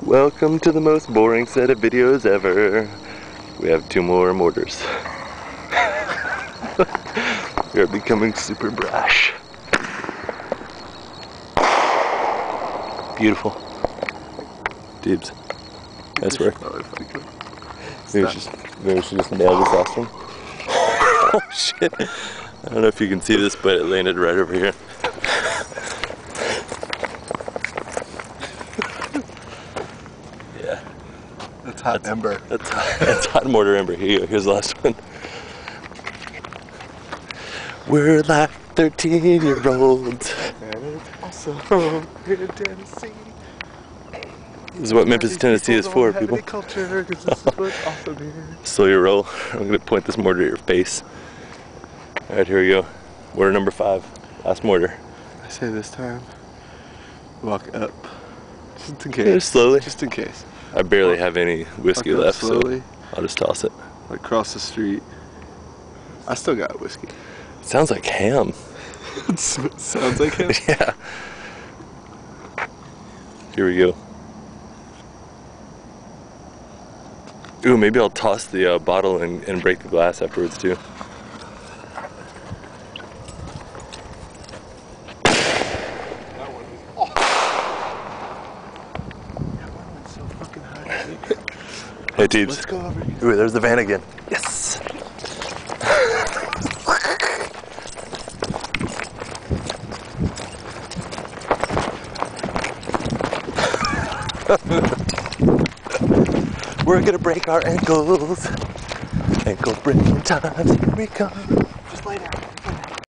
Welcome to the most boring set of videos ever. We have 2 more mortars. We are becoming super brash. Beautiful. Dibs. Nice work. Maybe we should just nail this last one. Oh shit. I don't know if you can see this, but it landed right over here. Yeah. That's hot ember. That's hot mortar ember. Here you go. Here's the last one. We're like 13-year-olds. And it's awesome here in Tennessee. This is what Memphis, Tennessee is for, people. Culture, 'cause this is what's awesome here. Slow your roll. I'm going to point this mortar at your face. Alright, here we go. Mortar number 5. Last mortar. I say this time, walk up. Just in case. Yeah, slowly. Just in case. I barely have any whiskey Walk up left, slowly. so I'll just toss it. Like cross the street. I still got whiskey. It sounds like ham. Sounds like him. Yeah. Here we go. Ooh, maybe I'll toss the bottle and break the glass afterwards too. Hey, Teebs. Let's go over here. Ooh, there's the van again. Yes! We're gonna break our ankles. Ankle breaking times, here we come.